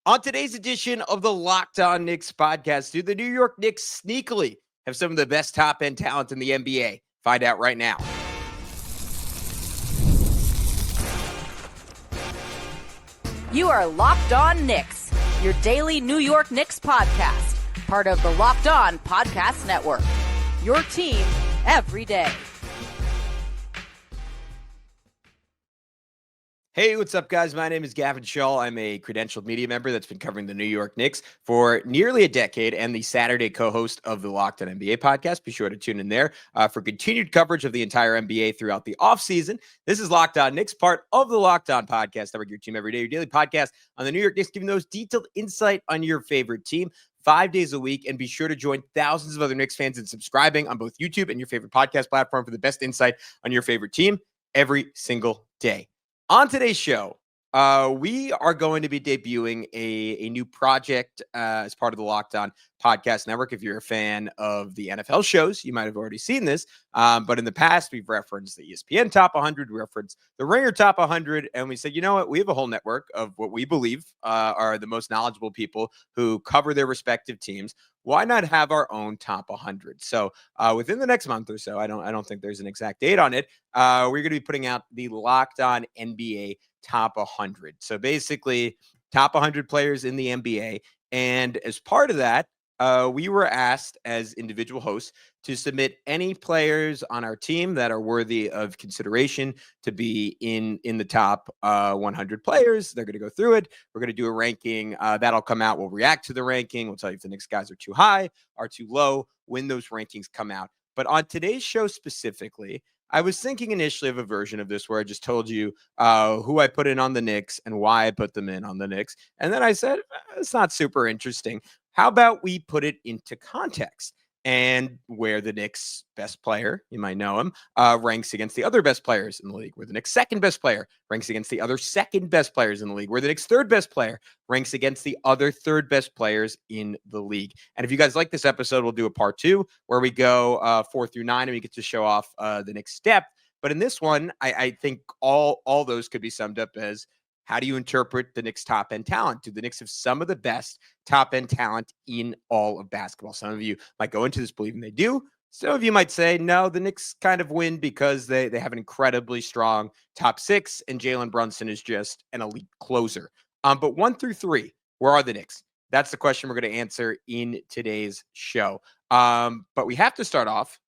On today's edition of the Locked On Knicks podcast, do the New York Knicks sneakily have some of the best top-end talent in the NBA? Find out right now. You are Locked On Knicks, your daily New York Knicks podcast, part of the Locked On Podcast Network. Your team every day. Hey, what's up, guys? My name is Gavin Schall. I'm a credentialed media member that's been covering the New York Knicks for nearly a decade and the Saturday co-host of the Locked On NBA podcast. Be sure to tune in there for continued coverage of the entire NBA throughout the offseason. This is Locked On Knicks, part of the Locked On Podcast Network, your team every day, your daily podcast on the New York Knicks, giving those detailed insight on your favorite team 5 days a week. And be sure to join thousands of other Knicks fans in subscribing on both YouTube and your favorite podcast platform for the best insight on your favorite team every single day. On today's show, we are going to be debuting a new project as part of the Locked On Podcast Network. If you're a fan of the NFL shows, you might have already seen this. But in the past, we've referenced the ESPN Top 100, we referenced the Ringer Top 100, and we said, you know what? We have a whole network of what we believe are the most knowledgeable people who cover their respective teams. Why not have our own top 100? So within the next month or so, I don't think there's an exact date on it. We're going to be putting out the Locked On NBA Top 100. So basically, top 100 players in the NBA. And as part of that, we were asked as individual hosts to submit any players on our team that are worthy of consideration to be in the top 100 players. They're going to go through it. We're going to do a ranking. That'll come out. We'll react to the ranking. We'll tell you if the Knicks guys are too high, are too low, when those rankings come out. But on today's show specifically, I was thinking initially of a version of this where I just told you who I put in on the Knicks and why I put them in on the Knicks. And then I said, it's not super interesting. How about we put it into context and where the Knicks' best player, you might know him, ranks against the other best players in the league, where the Knicks' second best player ranks against the other second best players in the league, where the Knicks' third best player ranks against the other third best players in the league. And if you guys like this episode, we'll do a part 2 where we go 4 through 9 and we get to show off the Knicks' depth. But in this one, I think all those could be summed up as, how do you interpret the Knicks' top-end talent? Do the Knicks have some of the best top-end talent in all of basketball? Some of you might go into this believing they do. Some of you might say, no, the Knicks kind of win because they have an incredibly strong top 6, and Jalen Brunson is just an elite closer. But 1 through 3, where are the Knicks? That's the question we're going to answer in today's show. But we have to start off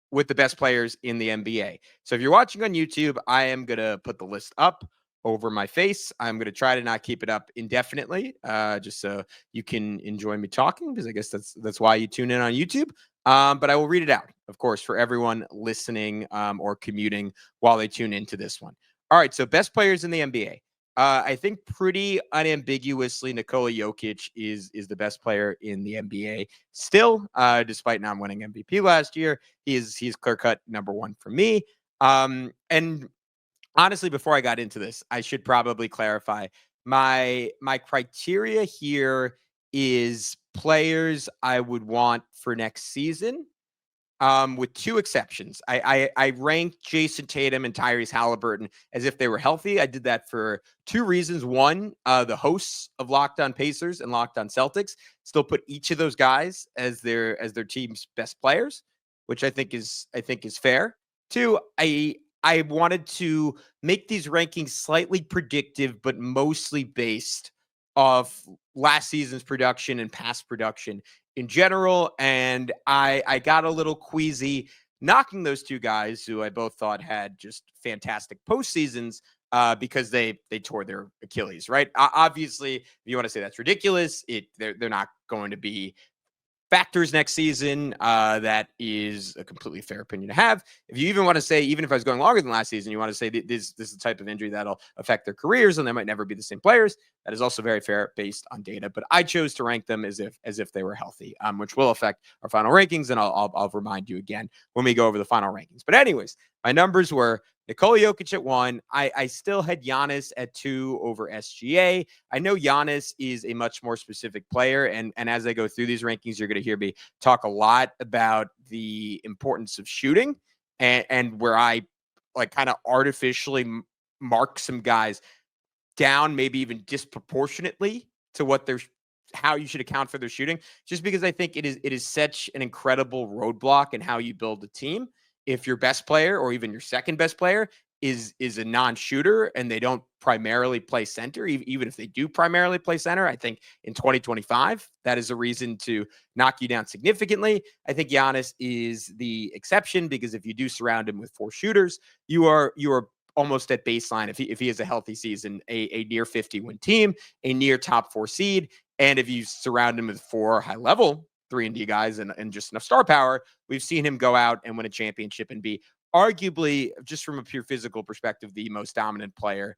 with the best players in the NBA. So if you're watching on YouTube, I am going to put the list up over my face. I'm going to try to not keep it up indefinitely, just so you can enjoy me talking, because I guess that's why you tune in on YouTube. But I will read it out, of course, for everyone listening or commuting while they tune into this one. All right, so best players in the NBA. I think pretty unambiguously, Nikola Jokic is the best player in the NBA still, despite not winning MVP last year. He's clear-cut number 1 for me. And honestly, before I got into this, I should probably clarify my criteria here is players I would want for next season, with 2 exceptions. I ranked Jayson Tatum and Tyrese Halliburton as if they were healthy. I did that for 2 reasons. One, the hosts of Locked On Pacers and Locked On Celtics still put each of those guys as their team's best players, which I think is fair. 2, I wanted to make these rankings slightly predictive, but mostly based off last season's production and past production in general. And I got a little queasy knocking those 2 guys who I both thought had just fantastic postseasons because they tore their Achilles, right? Obviously, if you want to say that's ridiculous, they're not going to be factors next season. That is a completely fair opinion to have. If you even want to say, even if I was going longer than last season, you want to say this is the type of injury that'll affect their careers and they might never be the same players. That is also very fair based on data. But I chose to rank them as if they were healthy, which will affect our final rankings. And I'll remind you again when we go over the final rankings. But anyways, my numbers were Nikola Jokic at 1. I still had Giannis at 2 over SGA. I know Giannis is a much more specific player, and as I go through these rankings, you're going to hear me talk a lot about the importance of shooting and where I like kind of artificially mark some guys down, maybe even disproportionately to how you should account for their shooting, just because I think it is such an incredible roadblock in how you build a team. If your best player or even your second best player is a non-shooter and they don't primarily play center, even if they do primarily play center, I think in 2025, that is a reason to knock you down significantly. I think Giannis is the exception, because if you do surround him with 4 shooters, you are almost at baseline if he has a healthy season, a near 50-win team, a near top 4 seed. And if you surround him with 4 high-level 3-and-D guys and just enough star power, we've seen him go out and win a championship and be arguably, just from a pure physical perspective, the most dominant player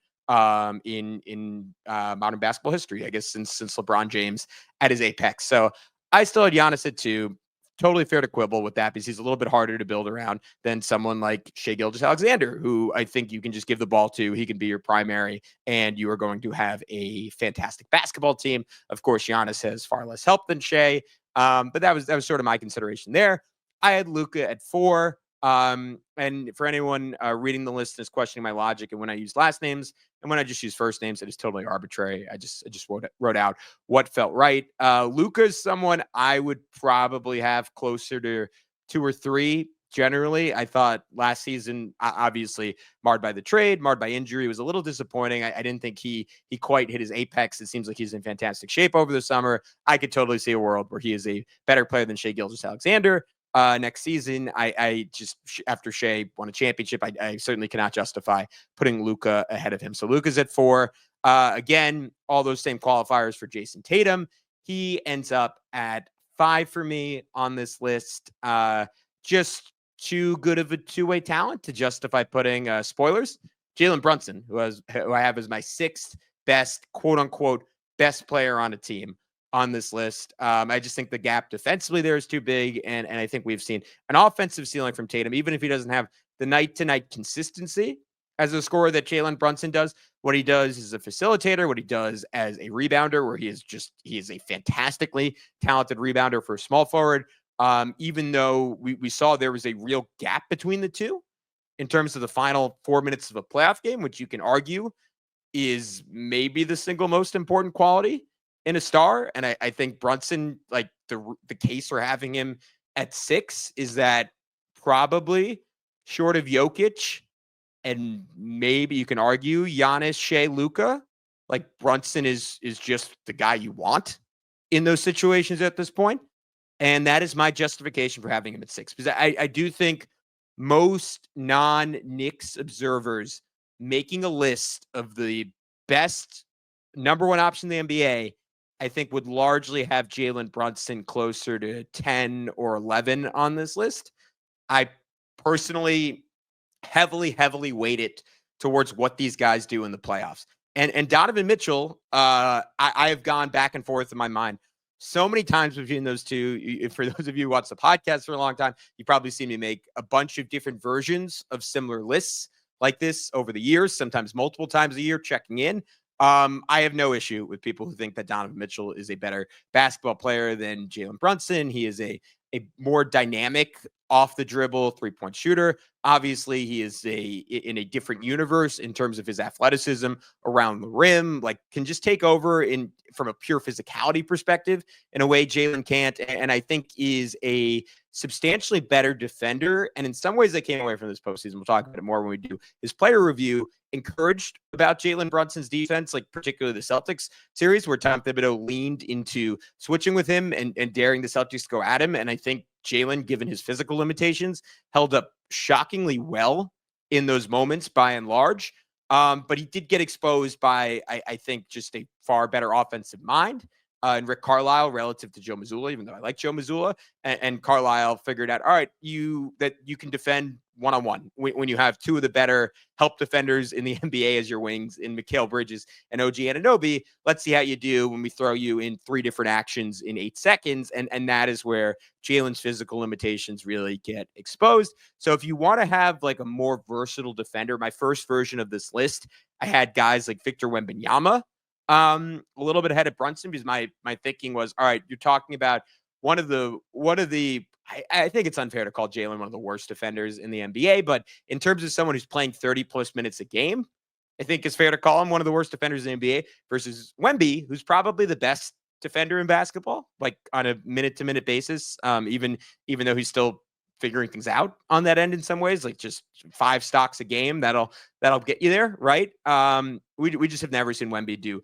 in modern basketball history, I guess, since LeBron James at his apex. So I still had Giannis at 2. Totally fair to quibble with that, because he's a little bit harder to build around than someone like Shai Gilgeous-Alexander, who I think you can just give the ball to. He can be your primary, and you are going to have a fantastic basketball team. Of course, Giannis has far less help than Shai, but that was sort of my consideration there. I had Luka at 4. And for anyone reading the list and is questioning my logic and when I use last names and when I just use first names, it is totally arbitrary. I just wrote out what felt right. Luka is someone I would probably have closer to 2 or 3. Generally, I thought last season, obviously marred by the trade, marred by injury, was a little disappointing. I didn't think he quite hit his apex. It seems like he's in fantastic shape over the summer. I could totally see a world where he is a better player than Shai Gilgeous-Alexander. Next season, I just, after Shai won a championship, I certainly cannot justify putting Luka ahead of him. So Luka's at 4. Again, all those same qualifiers for Jayson Tatum. He ends up at 5 for me on this list. Just too good of a two-way talent to justify putting spoilers. Jalen Brunson, who I have as my 6th best, quote unquote, best player on a team on this list. I just think the gap defensively there is too big. And I think we've seen an offensive ceiling from Tatum, even if he doesn't have the night-to-night consistency as a scorer that Jalen Brunson does. What he does as a facilitator, what he does as a rebounder, where he is a fantastically talented rebounder for a small forward. Even though we saw there was a real gap between the two in terms of the final 4 minutes of a playoff game, which you can argue is maybe the single most important quality in a star. And I think Brunson, like the case for having him at 6 is that probably short of Jokic, and maybe you can argue Giannis, Shai, Luka, like Brunson is just the guy you want in those situations at this point. And that is my justification for having him at 6, because I do think most non-Knicks observers making a list of the best number 1 option in the NBA, I think would largely have Jalen Brunson closer to 10 or 11 on this list. I personally heavily weight it towards what these guys do in the playoffs. And Donovan Mitchell, I have gone back and forth in my mind so many times between those two. For those of you who watch the podcast for a long time, you probably seen me make a bunch of different versions of similar lists like this over the years, sometimes multiple times a year, checking in. I have no issue with people who think that Donovan Mitchell is a better basketball player than Jalen Brunson. He is a more dynamic off the dribble 3-point shooter. Obviously, he is in a different universe in terms of his athleticism around the rim, like can just take over from a pure physicality perspective in a way Jalen can't. And I think is a substantially better defender. And in some ways I came away from this postseason, we'll talk about it more when we do his player review, encouraged about Jalen Brunson's defense, like particularly the Celtics series where Tom Thibodeau leaned into switching with him and daring the Celtics to go at him. And I think Jalen, given his physical limitations, held up shockingly well in those moments by and large. But he did get exposed by, I think, just a far better offensive mind and Rick Carlisle relative to Joe Mazzulla, even though I like Joe Mazzulla. And Carlisle figured out, all right, you can defend one-on-one when you have 2 of the better help defenders in the NBA as your wings in Mikal Bridges and OG Anunoby. Let's see how you do when we throw you in 3 different actions in 8 seconds. And that is where Jalen's physical limitations really get exposed. So if you want to have like a more versatile defender, my first version of this list, I had guys like Victor Wembanyama, a little bit ahead of Brunson, because my thinking was, all right, you're talking about one of the I think it's unfair to call Jalen one of the worst defenders in the NBA, but in terms of someone who's playing 30 plus minutes a game, I think it's fair to call him one of the worst defenders in the NBA versus Wemby, who's probably the best defender in basketball, like on a minute-to-minute basis, even though he's still figuring things out on that end in some ways, like just 5 stocks a game, that'll get you there, right? We just have never seen Wemby do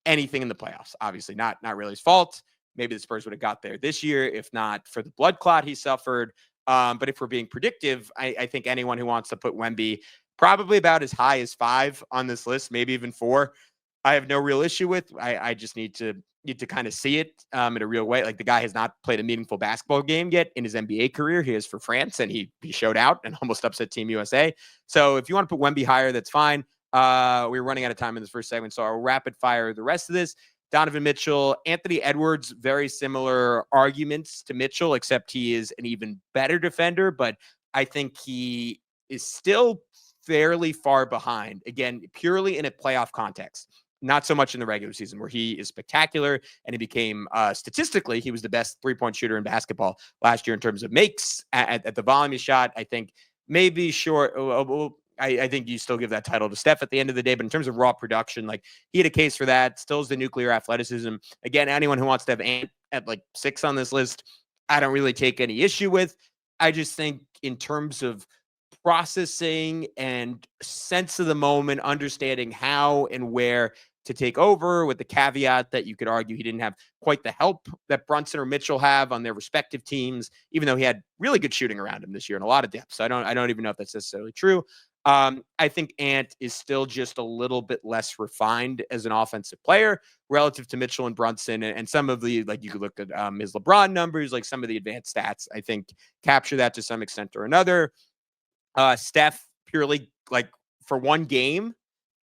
anything in the playoffs. Obviously, not really his fault. Maybe the Spurs would have got there this year if not for the blood clot he suffered. But if we're being predictive, I think anyone who wants to put Wemby probably about as high as 5 on this list, maybe even 4, I have no real issue with. I just need to kind of see it in a real way. Like, the guy has not played a meaningful basketball game yet in his NBA career. He is for France, and he showed out and almost upset Team USA. So if you want to put Wemby higher, that's fine. We're running out of time in this first segment, so I'll rapid fire the rest of this. Donovan Mitchell, Anthony Edwards, very similar arguments to Mitchell, except he is an even better defender, but I think he is still fairly far behind, again, purely in a playoff context. Not so much in the regular season, where he is spectacular and he became, statistically, he was the best three-point shooter in basketball last year in terms of makes at the volume he shot. I think maybe short. I think you still give that title to Steph at the end of the day, but in terms of raw production, like, he had a case for that. Still is the nuclear athleticism. Again, anyone who wants to have Ant at like 6 on this list, I don't really take any issue with. I just think in terms of processing and sense of the moment, understanding how and where to take over, with the caveat that you could argue he didn't have quite the help that Brunson or Mitchell have on their respective teams, even though he had really good shooting around him this year and a lot of depth. So I don't even know if that's necessarily true. I think Ant is still just a little bit less refined as an offensive player relative to Mitchell and Brunson, and some of the, like, you could look at his LeBron numbers, like some of the advanced stats, I think capture that to some extent or another. Steph, purely like for one game,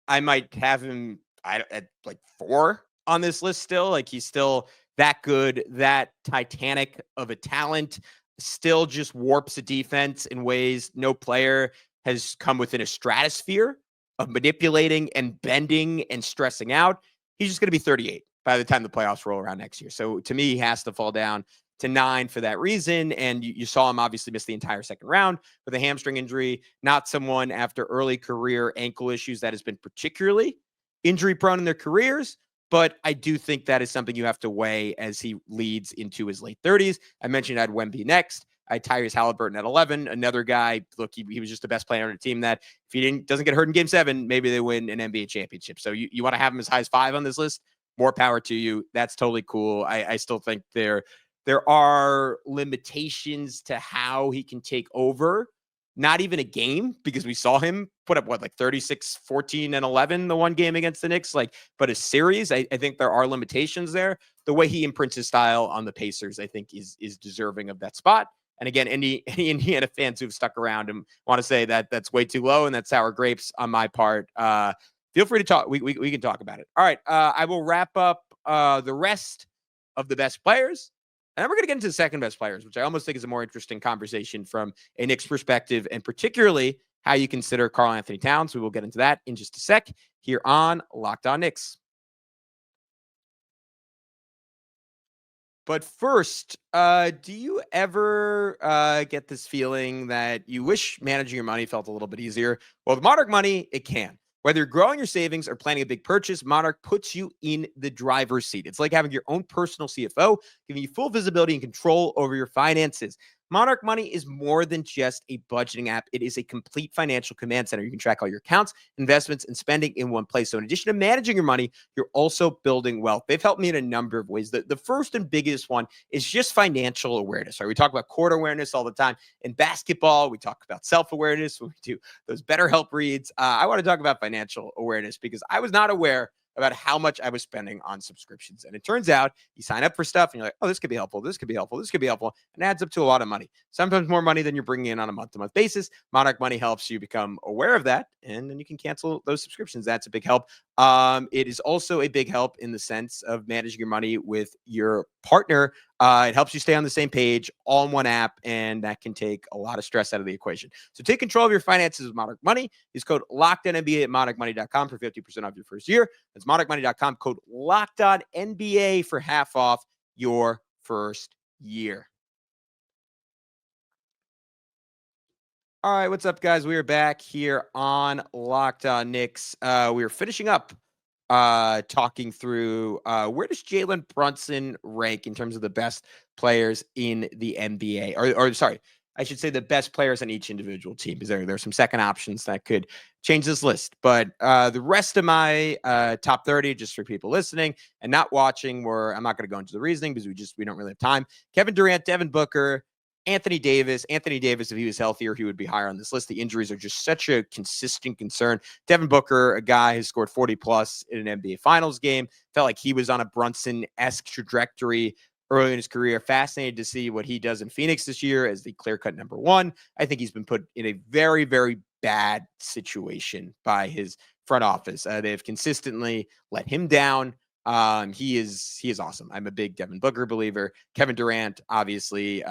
I might have him at like 4 on this list still. Like, he's still that good, that titanic of a talent, still just warps a defense in ways no player has come within a stratosphere of manipulating and bending and stressing out. He's just going to be 38 by the time the playoffs roll around next year. So to me, he has to fall down to 9 for that reason. And you saw him obviously miss the entire second round with a hamstring injury. Not someone after early career ankle issues that has been particularly injury prone in their careers. But I do think that is something you have to weigh as he leads into his late 30s. I mentioned I had Wemby next. I had Tyrese Halliburton at 11. Another guy, look, he was just the best player on the team that if he doesn't get hurt in game 7, maybe they win an NBA championship. So you want to have him as high as 5 on this list? More power to you. That's totally cool. I still think there are limitations to how he can take over. Not even a game, because we saw him put up, 36, 14, and 11 the one game against the Knicks. But a series, I think there are limitations there. The way he imprints his style on the Pacers, I think, is deserving of that spot. And again, any Indiana fans who've stuck around and want to say that that's way too low and that's sour grapes on my part, feel free to talk. We can talk about it. All right, I will wrap up the rest of the best players. And then we're going to get into the second best players, which I almost think is a more interesting conversation from a Knicks perspective, and particularly how you consider Karl-Anthony Towns. We will get into that in just a sec here on Locked On Knicks. But first, do you ever get this feeling that you wish managing your money felt a little bit easier? Well, with Monarch Money, it can. Whether you're growing your savings or planning a big purchase, Monarch puts you in the driver's seat. It's like having your own personal CFO, giving you full visibility and control over your finances. Monarch Money is more than just a budgeting app. It is a complete financial command center. You can track all your accounts, investments, and spending in one place. So in addition to managing your money, you're also building wealth. They've helped me in a number of ways. The first and biggest one is just financial awareness. Right? We talk about court awareness all the time. In basketball, we talk about self-awareness when we do those BetterHelp reads. I want to talk about financial awareness because I was not aware about how much I was spending on subscriptions. And it turns out you sign up for stuff and you're like, oh, this could be helpful. This could be helpful. This could be helpful. And it adds up to a lot of money, sometimes more money than you're bringing in on a month-to-month basis. Monarch Money helps you become aware of that, and then you can cancel those subscriptions. That's a big help. It is also a big help in the sense of managing your money with your partner. It helps you stay on the same page, all in one app, and that can take a lot of stress out of the equation. So take control of your finances with Monarch Money. Use code LOCKEDONNBA at monarchmoney.com for 50% off your first year. That's monarchmoney.com, code LOCKEDONNBA for half off your first year. All right, what's up, guys? We are back here on Locked On Knicks. We are finishing up talking through where does Jalen Brunson rank in terms of the best players in the NBA, or sorry, I should say the best players on each individual team, because there are some second options that could change this list. But the rest of my top 30, just for people listening and not watching, where I'm not going to go into the reasoning because we don't really have time. Kevin Durant, Devin Booker, Anthony Davis, if he was healthier, he would be higher on this list. The injuries are just such a consistent concern. Devin Booker, a guy who scored 40 plus in an NBA Finals game, felt like he was on a Brunson-esque trajectory early in his career. Fascinated to see what he does in Phoenix this year as the clear-cut number one. I think he's been put in a very, very bad situation by his front office. They have consistently let him down. He is awesome. I'm a big Devin Booker believer. Kevin Durant, obviously,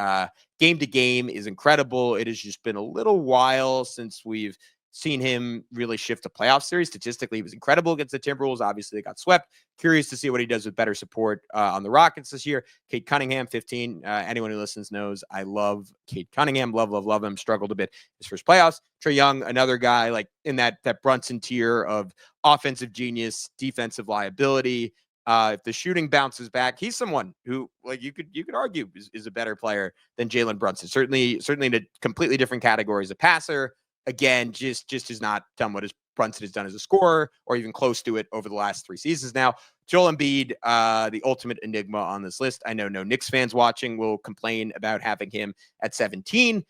game to game is incredible. It has just been a little while since we've seen him really shift to playoff series. Statistically, he was incredible against the Timberwolves. Obviously, they got swept. Curious to see what he does with better support on the Rockets this year. Cade Cunningham, 15. Anyone who listens knows I love Cade Cunningham. Love him. Struggled a bit his first playoffs. Trae Young, another guy like in that Brunson tier of offensive genius, defensive liability. If the shooting bounces back, he's someone who, like, you could argue is a better player than Jalen Brunson. Certainly in a completely different category as a passer. Again, just has not done what Brunson has done as a scorer, or even close to it over the last 3 seasons now. Joel Embiid, the ultimate enigma on this list. I know no Knicks fans watching will complain about having him at 17.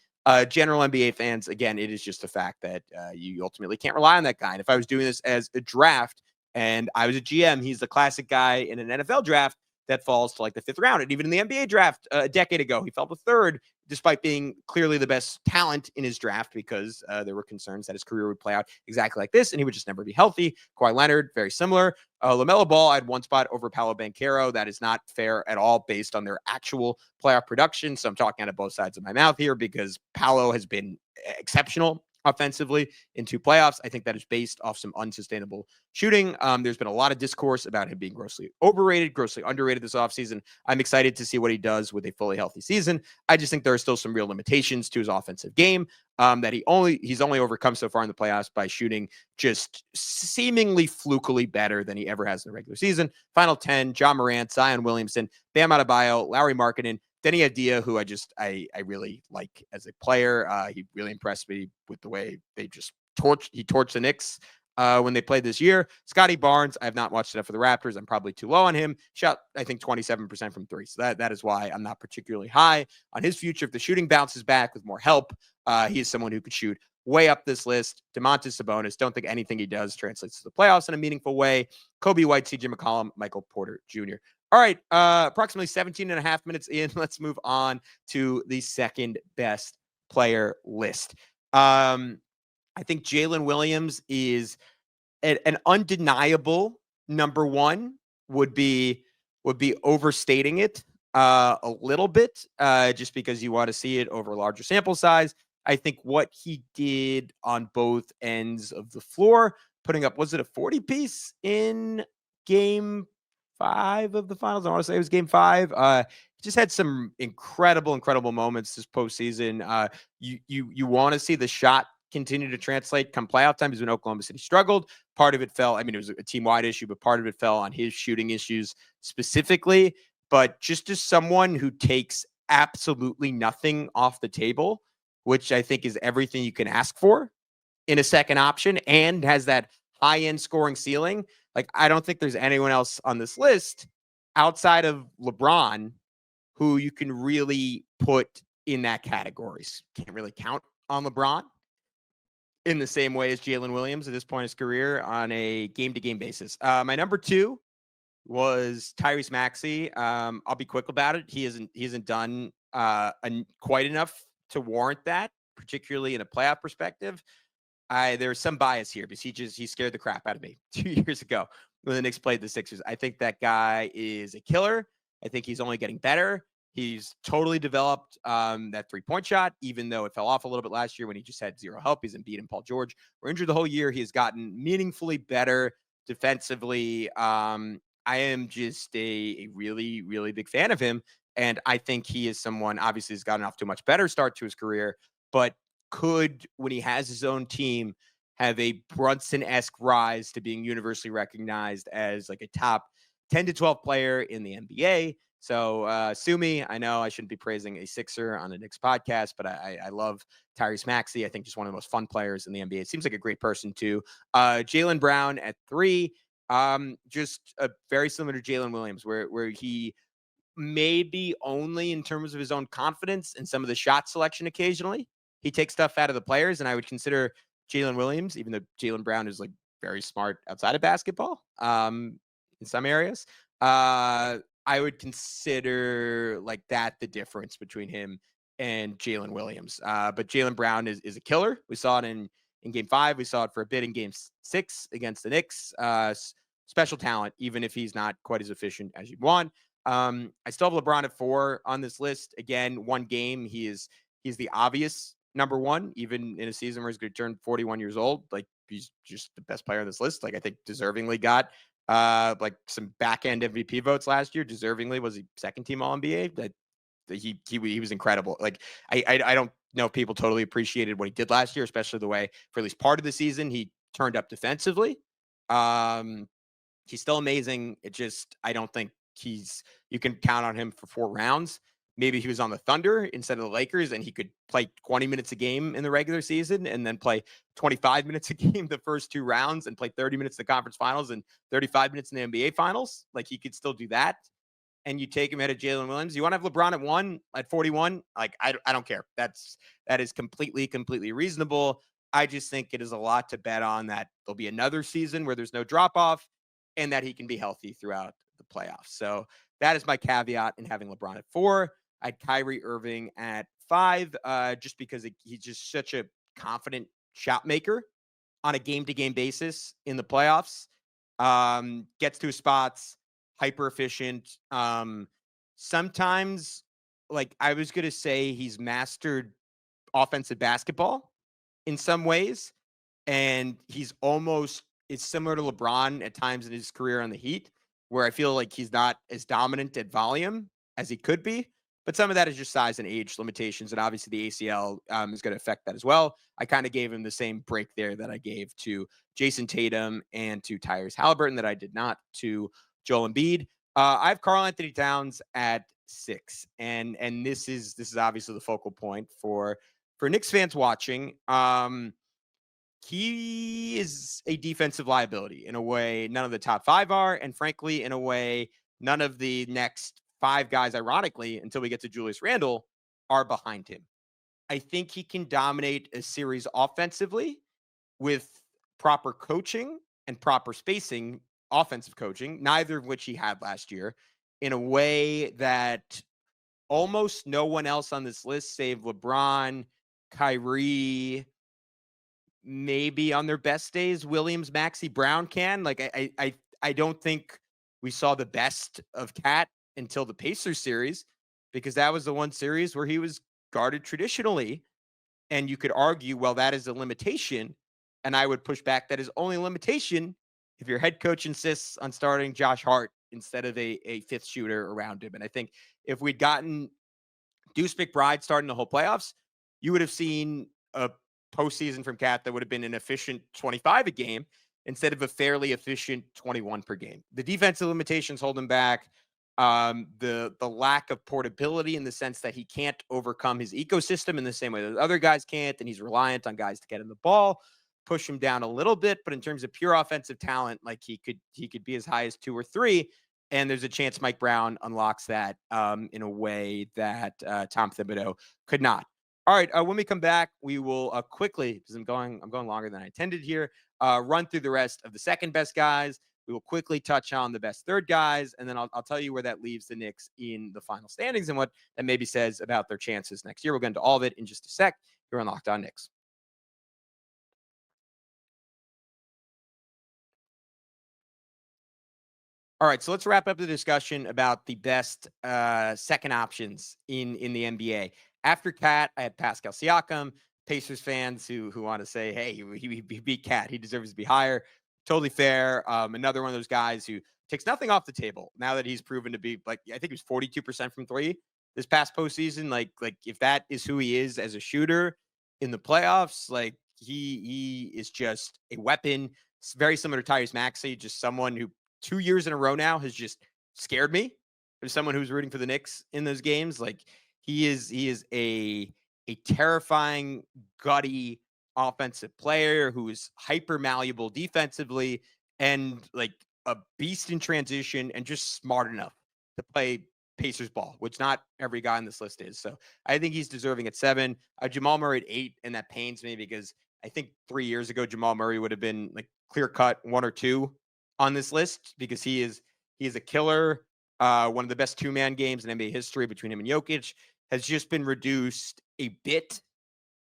General NBA fans, again, it is just the fact that you ultimately can't rely on that guy. And if I was doing this as a draft and I was a GM, he's the classic guy in an NFL draft that falls to like the 5th round. And even in the NBA draft a decade ago, he fell to 3rd, despite being clearly the best talent in his draft, because there were concerns that his career would play out exactly like this and he would just never be healthy. Kawhi Leonard, very similar. LaMelo Ball, I had one spot over Paolo Banchero. That is not fair at all based on their actual playoff production. So I'm talking out of both sides of my mouth here, because Paolo has been exceptional offensively in 2 playoffs. I think that is based off some unsustainable shooting. There's been a lot of discourse about him being grossly overrated, grossly underrated this offseason. I'm excited to see what he does with a fully healthy season. I just think there are still some real limitations to his offensive game that he's only overcome so far in the playoffs by shooting just seemingly flukily better than he ever has in the regular season. Final 10, John Morant, Zion Williamson, Bam Adebayo, Lauri Markkanen, Denny Addia, who I really like as a player. He really impressed me with the way they just torched the Knicks when they played this year. Scotty Barnes, I have not watched enough for the Raptors. I'm probably too low on him. Shot, I think, 27% from 3. So that is why I'm not particularly high on his future. If the shooting bounces back with more help, he is someone who could shoot way up this list. Domantas Sabonis, don't think anything he does translates to the playoffs in a meaningful way. Kobe White, CJ McCollum, Michael Porter Jr. All right, approximately 17 and a half minutes in. Let's move on to the second best player list. I think Jalen Williams is an undeniable number one. Would be overstating it a little bit, just because you want to see it over a larger sample size. I think what he did on both ends of the floor, putting up, was it a 40 piece in game 5 of the finals? I want to say it was game 5. He just had some incredible moments this postseason. You want to see the shot continue to translate come playoff time, because when Oklahoma City struggled, part of it fell. I mean, it was a team-wide issue, but part of it fell on his shooting issues specifically. But just as someone who takes absolutely nothing off the table, which I think is everything you can ask for in a second option, and has that high-end scoring ceiling, like, I don't think there's anyone else on this list outside of LeBron who you can really put in that category. Can't really count on LeBron in the same way as Jalen Williams at this point in his career on a game-to-game basis. My number 2 was Tyrese Maxey. I'll be quick about it. He hasn't done quite enough to warrant that, particularly in a playoff perspective. There's some bias here, because he scared the crap out of me 2 years ago when the Knicks played the Sixers. I think that guy is a killer. I think he's only getting better. He's totally developed that 3-point shot, even though it fell off a little bit last year when he just had zero help. He's Embiid and Paul George were injured the whole year. He has gotten meaningfully better defensively. I am just a really, really big fan of him. And I think he is someone, obviously, has gotten off to a much better start to his career, but could, when he has his own team, have a Brunson-esque rise to being universally recognized as like a top 10 to 12 player in the NBA. So sue me. I know I shouldn't be praising a Sixer on a Knicks podcast, but I love Tyrese Maxey. I think just one of the most fun players in the NBA. It seems like a great person too. Jaylen Brown at 3. Just very similar to Jalen Williams, where he maybe only in terms of his own confidence and some of the shot selection occasionally, he takes stuff out of the players. And I would consider Jalen Williams, even though Jaylen Brown is like very smart outside of basketball, in some areas. I would consider like that the difference between him and Jalen Williams. But Jaylen Brown is a killer. We saw it in game 5. We saw it for a bit in game 6 against the Knicks. Special talent, even if he's not quite as efficient as you'd want. I still have LeBron at 4 on this list. Again, one game, he's the obvious number 1, even in a season where he's going to turn 41 years old. Like, he's just the best player on this list. Like, I think deservingly got like some back end MVP votes last year. Deservingly was he second team All NBA. That he was incredible. Like, I don't know if people totally appreciated what he did last year, especially the way for at least part of the season he turned up defensively. He's still amazing. It just, I don't think you can count on him for 4 rounds. Maybe he was on the Thunder instead of the Lakers and he could play 20 minutes a game in the regular season and then play 25 minutes a game the first 2 rounds and play 30 minutes in the conference finals and 35 minutes in the NBA finals. Like, he could still do that. And you take him ahead of Jalen Williams. You want to have LeBron at 1 at 41? Like, I don't care. That is completely reasonable. I just think it is a lot to bet on that there'll be another season where there's no drop off and that he can be healthy throughout the playoffs. So that is my caveat in having LeBron at 4. I had Kyrie Irving at 5, just because he's just such a confident shot maker on a game-to-game basis in the playoffs. Gets to his spots, hyper efficient. Sometimes, like, I was going to say he's mastered offensive basketball in some ways, and it's similar to LeBron at times in his career on the Heat, where I feel like he's not as dominant at volume as he could be. But some of that is just size and age limitations. And obviously the ACL is going to affect that as well. I kind of gave him the same break there that I gave to Jayson Tatum and to Tyrese Halliburton that I did not to Joel Embiid. I have Karl-Anthony Towns at 6. And this is obviously the focal point for Knicks fans watching. He is a defensive liability in a way none of the top 5 are. And frankly, in a way, none of the next 5 guys, ironically, until we get to Julius Randle, are behind him. I think he can dominate a series offensively with proper coaching and proper spacing, offensive coaching, neither of which he had last year, in a way that almost no one else on this list, save LeBron, Kyrie, maybe on their best days, Williams, Maxey, Brown can. Like, I don't think we saw the best of Cat until the Pacers series, because that was the one series where he was guarded traditionally. And you could argue, well, that is a limitation. And I would push back that is only a limitation if your head coach insists on starting Josh Hart instead of a 5th shooter around him. And I think if we'd gotten Deuce McBride starting the whole playoffs, you would have seen a postseason from Cat that would have been an efficient 25 a game instead of a fairly efficient 21 per game. The defensive limitations hold him back. The lack of portability in the sense that he can't overcome his ecosystem in the same way that other guys can't, and he's reliant on guys to get him the ball, push him down a little bit. But in terms of pure offensive talent, like, he could be as high as 2 or 3, and there's a chance Mike Brown unlocks that in a way that Tom Thibodeau could not. All right, when we come back, we will quickly, because I'm going longer than I intended here, run through the rest of the second best guys. We will quickly touch on the best 3rd guys, and then I'll tell you where that leaves the Knicks in the final standings and what that maybe says about their chances next year. We'll get into all of it in just a sec here on Locked On Knicks. All right, so let's wrap up the discussion about the best second options in the NBA. After Cat, I had Pascal Siakam. Pacers fans who want to say, hey, he beat Cat, he deserves to be higher. Totally fair. Another one of those guys who takes nothing off the table now that he's proven to be, like, I think he was 42% from 3 this past postseason. Like if that is who he is as a shooter, in the playoffs, like he is just a weapon. It's very similar to Tyrese Maxey, just someone who 2 years in a row now has just scared me. There's someone who's rooting for the Knicks in those games. Like he is a terrifying, gutty offensive player who is hyper malleable defensively and like a beast in transition and just smart enough to play Pacers ball, which not every guy on this list is. So I think he's deserving at 7. Jamal Murray at 8, and that pains me because I think 3 years ago Jamal Murray would have been like clear cut 1 or 2 on this list because he is a killer. One of the best 2-man games in NBA history between him and Jokic has just been reduced a bit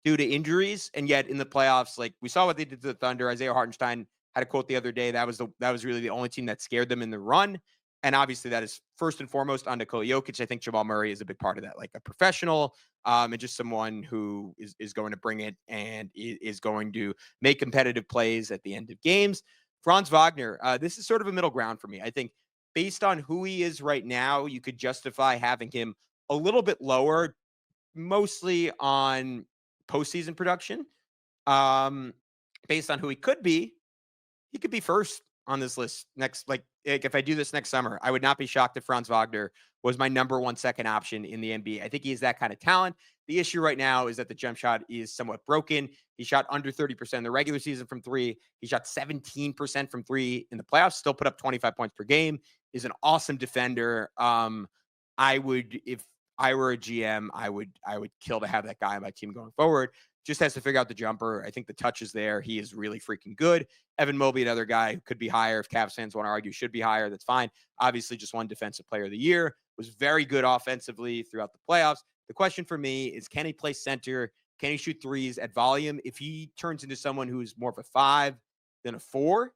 due to injuries, and yet in the playoffs, like we saw what they did to the Thunder. Isaiah Hartenstein had a quote the other day that was really the only team that scared them in the run. And obviously, that is first and foremost on Nikola Jokic. I think Jamal Murray is a big part of that, like a professional, and just someone who is going to bring it and is going to make competitive plays at the end of games. Franz Wagner, this is sort of a middle ground for me. I think based on who he is right now, you could justify having him a little bit lower, mostly on postseason production. Based on who he could be first on this list next. Like if I do this next summer, I would not be shocked if Franz Wagner was my number 1 second option in the NBA. I think he is that kind of talent. The issue right now is that the jump shot is somewhat broken. He shot under 30% in the regular season from 3. He shot 17% from 3 in the playoffs, still put up 25 points per game, is an awesome defender. I would, if I were a GM, I would kill to have that guy on my team going forward. Just has to figure out the jumper. I think the touch is there. He is really freaking good. Evan Mobley, another guy who could be higher. If Cavs fans want to argue should be higher, that's fine. Obviously, just won Defensive Player of the Year. Was very good offensively throughout the playoffs. The question for me is, can he play center? Can he shoot threes at volume? If he turns into someone who's more of a 5 than a 4,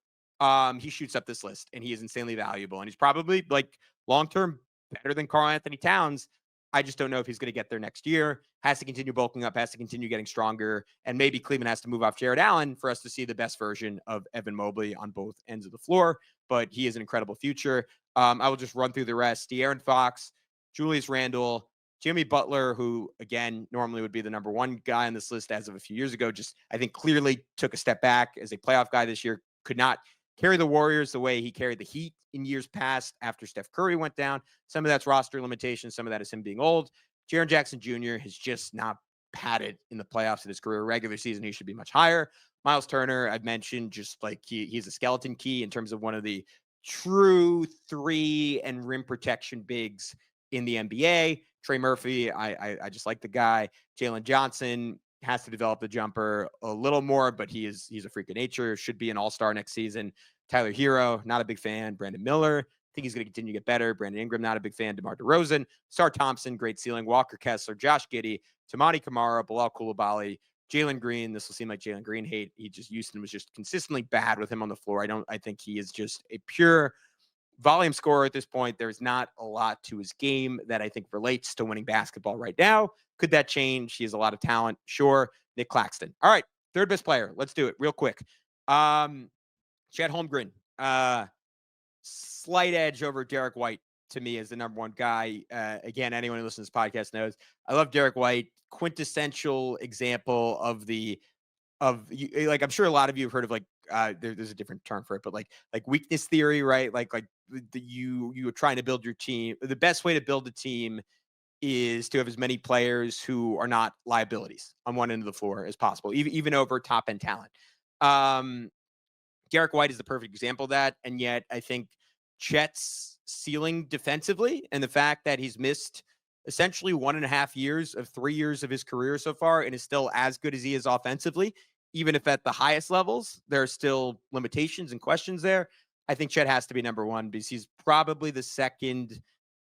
he shoots up this list, and he is insanely valuable. And he's probably like long-term better than Karl-Anthony Towns. I just don't know if he's going to get there next year. Has to continue bulking up, has to continue getting stronger, and maybe Cleveland has to move off Jared Allen for us to see the best version of Evan Mobley on both ends of the floor. But he is an incredible future. I will just run through the rest. De'Aaron Fox, Julius Randle, Jimmy Butler, who, again, normally would be the number 1 guy on this list as of a few years ago, just, I think, clearly took a step back as a playoff guy this year. Could not carry the Warriors the way he carried the Heat in years past after Steph Curry went down. Some of that's roster limitations. Some of that is him being old. Jaren Jackson Jr. has just not padded in the playoffs in his career. Regular season, he should be much higher. Miles Turner, I've mentioned, just like he's a skeleton key in terms of one of the true 3 and rim protection bigs in the NBA. Trey Murphy, I just like the guy. Jalen Johnson has to develop the jumper a little more, but he's a freak of nature. Should be an all-star next season. Tyler Hero, not a big fan. Brandon Miller, I think he's going to continue to get better. Brandon Ingram, not a big fan. DeMar DeRozan, Sar Thompson, great ceiling. Walker Kessler, Josh Giddey, Tamani Kamara, Bilal Coulibaly, Jalen Green. This will seem like Jalen Green hate. Houston was just consistently bad with him on the floor. I think he is just a pure volume scorer at this point. There's not a lot to his game that I think relates to winning basketball right now. Could that change? He has a lot of talent. Sure. Nick Claxton. All right. 3rd best player. Let's do it real quick. Chet Holmgren. Slight edge over Derek White to me as the number 1 guy. Again, anyone who listens to this podcast knows I love Derek White. Quintessential example of like, I'm sure a lot of you have heard of like there's a different term for it, but like weakness theory, right? Like you are trying to build your team. The best way to build a team is to have as many players who are not liabilities on one end of the floor as possible, even over top end talent. Derek White is the perfect example of that. And yet I think Chet's ceiling defensively and the fact that he's missed essentially 1.5 years of 3 years of his career so far and is still as good as he is offensively, even if at the highest levels, there are still limitations and questions there. I think Chet has to be number 1 because he's probably the 2nd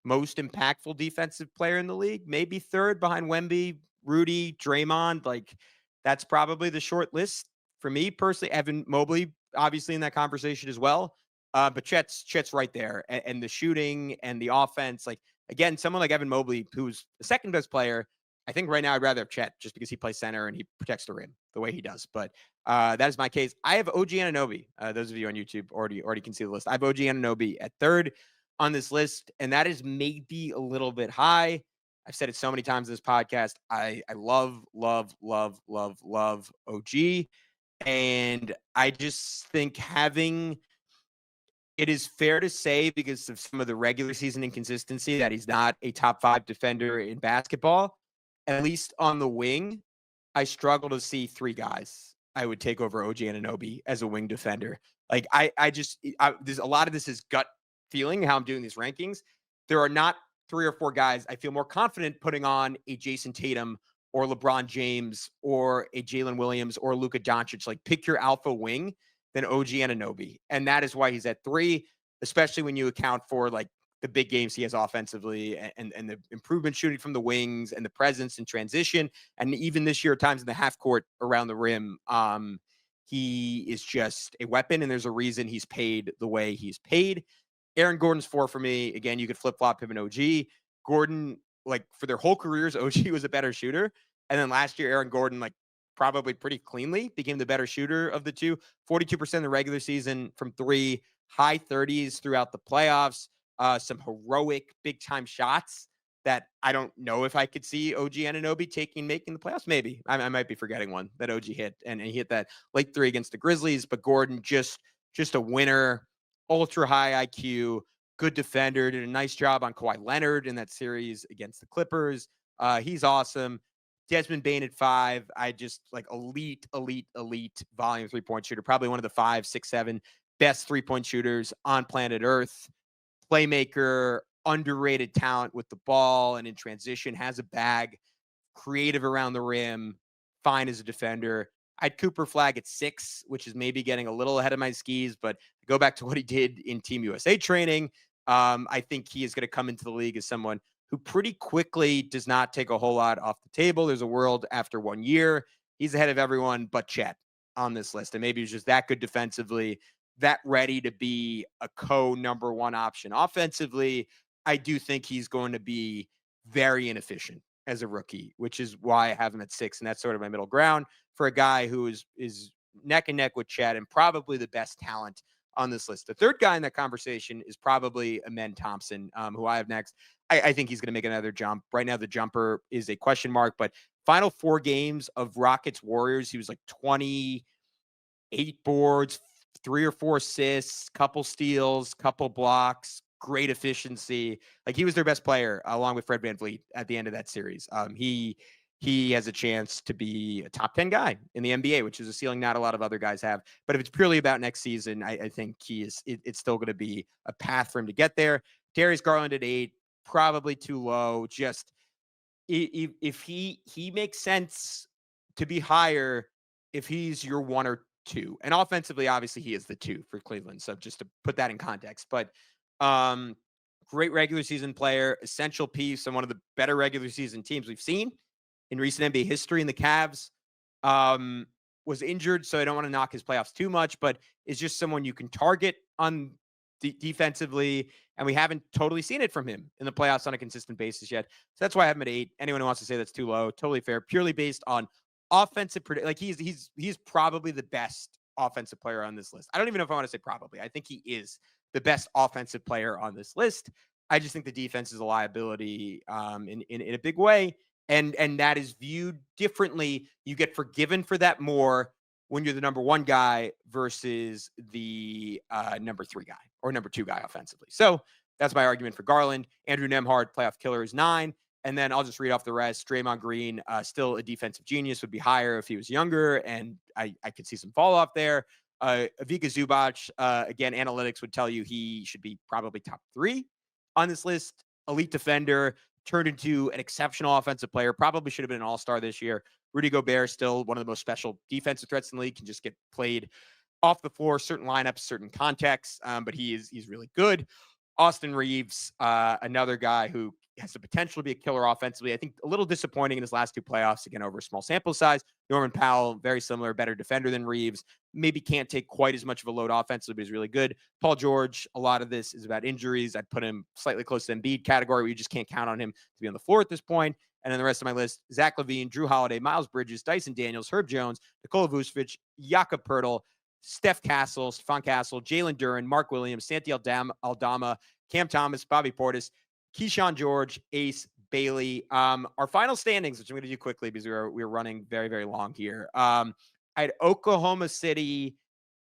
most impactful defensive player in the league, maybe 3rd behind Wemby, Rudy, Draymond. Like that's probably the short list for me personally. Evan Mobley, obviously in that conversation as well. But Chet's right there. And the shooting and the offense, like, again, someone like Evan Mobley, who's the 2nd best player, I think right now I'd rather have Chet just because he plays center and he protects the rim the way he does. But that is my case. I have OG Anunoby. Those of you on YouTube already can see the list. I have OG Anunoby at 3rd on this list, and that is maybe a little bit high. I've said it so many times in this podcast. I love, love, love, love, love OG. And I just think it is fair to say, because of some of the regular season inconsistency, that he's not a top 5 defender in basketball. At least on the wing, I struggle to see 3 guys I would take over OG Anunoby as a wing defender. Like there's a lot of this is gut feeling how I'm doing these rankings. There are not 3 or 4 guys I feel more confident putting on a Jayson Tatum or LeBron James or a Jalen Williams or Luka Doncic. Like, pick your alpha wing than OG Anunoby. And that is why he's at 3, especially when you account for like the big games he has offensively and the improvement shooting from the wings and the presence and transition. And even this year, at times in the half court around the rim, he is just a weapon. And there's a reason he's paid the way he's paid. Aaron Gordon's 4 for me. Again, you could flip-flop him and OG. Gordon, like, for their whole careers, OG was a better shooter. And then last year, Aaron Gordon, like, probably pretty cleanly became the better shooter of the two. 42% in the regular season from 3, high 30s throughout the playoffs. Some heroic big-time shots that I don't know if I could see OG Anunoby making the playoffs. Maybe. I might be forgetting one that OG hit. And he hit that late 3 against the Grizzlies. But Gordon, just a winner. Ultra high IQ, good defender, did a nice job on Kawhi Leonard in that series against the Clippers. He's awesome. Desmond Bane at 5. I just like elite volume 3-point shooter. Probably one of the 5, 6, 7 best 3-point shooters on planet Earth. Playmaker, underrated talent with the ball and in transition, has a bag, creative around the rim, fine as a defender. I'd Cooper Flag at 6, which is maybe getting a little ahead of my skis, but go back to what he did in Team USA training. I think he is going to come into the league as someone who pretty quickly does not take a whole lot off the table. There's a world after 1 year. He's ahead of everyone but Chet on this list. And maybe he's just that good defensively, that ready to be a number 1 option offensively. I do think he's going to be very inefficient as a rookie, which is why I have him at 6. And that's sort of my middle ground for a guy who is neck and neck with Chet and probably the best talent on this list. The third guy in that conversation is probably Amen Thompson, who I have next. I think he's going to make another jump. Right now, the jumper is a question mark, but final 4 games of Rockets Warriors, he was like 28 boards, 3 or 4 assists, couple steals, couple blocks, great efficiency. Like, he was their best player along with Fred VanVleet at the end of that series. He has a chance to be a top 10 guy in the NBA, which is a ceiling not a lot of other guys have. But if it's purely about next season, I think it's still going to be a path for him to get there. Darius Garland at 8, probably too low. Just if he makes sense to be higher if he's your 1 or 2. And offensively, obviously, he is the 2 for Cleveland. So just to put that in context. But great regular season player, essential piece on one of the better regular season teams we've seen in recent NBA history. In the Cavs, was injured, so I don't want to knock his playoffs too much, but is just someone you can target on defensively, and we haven't totally seen it from him in the playoffs on a consistent basis yet. So that's why I have him at 8. Anyone who wants to say that's too low, totally fair, purely based on offensive like he's probably the best offensive player on this list. I don't even know if I want to say probably. I think he is the best offensive player on this list. I just think the defense is a liability in a big way. And that is viewed differently. You get forgiven for that more when you're the number 1 guy versus the number 3 guy or number 2 guy offensively. So that's my argument for Garland. Andrew Nembhard, playoff killer, is 9. And then I'll just read off the rest. Draymond Green, still a defensive genius, would be higher if he was younger, and I could see some fall off there. Ivica Zubac, again, analytics would tell you he should be probably top 3 on this list. Elite defender, turned into an exceptional offensive player, probably should have been an all-star this year. Rudy Gobert, still one of the most special defensive threats in the league, can just get played off the floor, certain lineups, certain contexts, but he's really good. Austin Reeves, another guy who has the potential to be a killer offensively. I think a little disappointing in his last 2 playoffs, again, over a small sample size. Norman Powell, very similar, better defender than Reeves. Maybe can't take quite as much of a load offensively, but he's really good. Paul George, a lot of this is about injuries. I'd put him slightly close to Embiid category, where you just can't count on him to be on the floor at this point. And then the rest of my list, Zach LaVine, Drew Holiday, Miles Bridges, Dyson Daniels, Herb Jones, Nikola Vucevic, Jakob Poeltl, Steph Castle, Stephon Castle, Jalen Duren, Mark Williams, Santi Aldama, Cam Thomas, Bobby Portis, Keyshawn George, Ace Bailey. Our final standings, which I'm going to do quickly because we're running very, very long here. I had Oklahoma City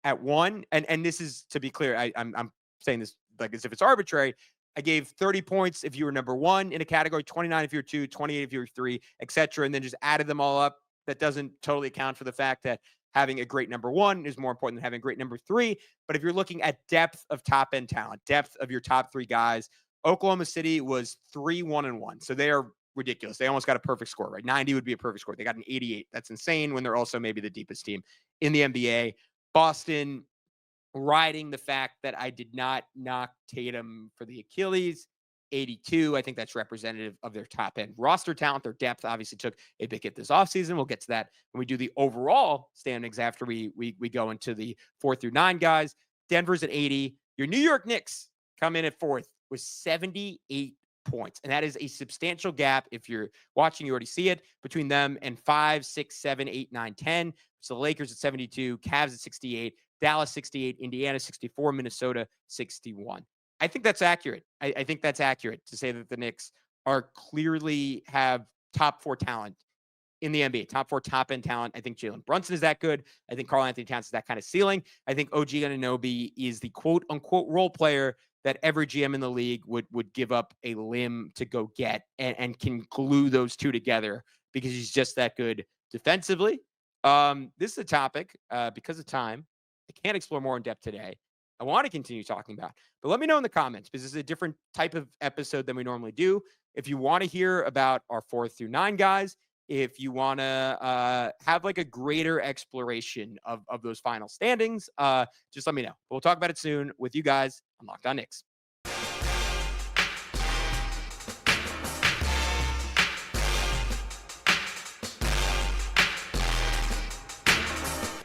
at 1, and this is, to be clear, I'm saying this like as if it's arbitrary. I gave 30 points if you were number 1 in a category, 29 if you're 2, 28 if you're 3, etc., and then just added them all up. That doesn't totally account for the fact that having a great number 1 is more important than having a great number 3. But if you're looking at depth of top end talent, depth of your top 3 guys, Oklahoma City was 3-1-1. So they are ridiculous. They almost got a perfect score, right? 90 would be a perfect score. They got an 88. That's insane when they're also maybe the deepest team in the NBA. Boston riding the fact that I did not knock Tatum for the Achilles, 82. I think that's representative of their top end roster talent. Their depth obviously took a big hit this offseason. We'll get to that when we do the overall standings after we go into the 4 through 9 guys. Denver's at 80. Your New York Knicks come in at 4th with 78 points. And that is a substantial gap. If you're watching, you already see it between them and 5, 6, 7, 8, 9, 10. So the Lakers at 72, Cavs at 68, Dallas 68, Indiana 64, Minnesota 61. I think that's accurate. I think that's accurate to say that the Knicks are clearly have top 4 talent in the NBA, top 4 top end talent. I think Jalen Brunson is that good. I think Karl-Anthony Towns is that kind of ceiling. I think OG Anunoby is the quote unquote role player that every GM in the league would give up a limb to go get and can glue those two together because he's just that good defensively. This is a topic because of time I can't explore more in depth today. I want to continue talking about, but let me know in the comments because this is a different type of episode than we normally do. If you want to hear about our 4 through 9 guys, if you want to have like a greater exploration of those final standings, just let me know. We'll talk about it soon with you guys on Locked On Knicks.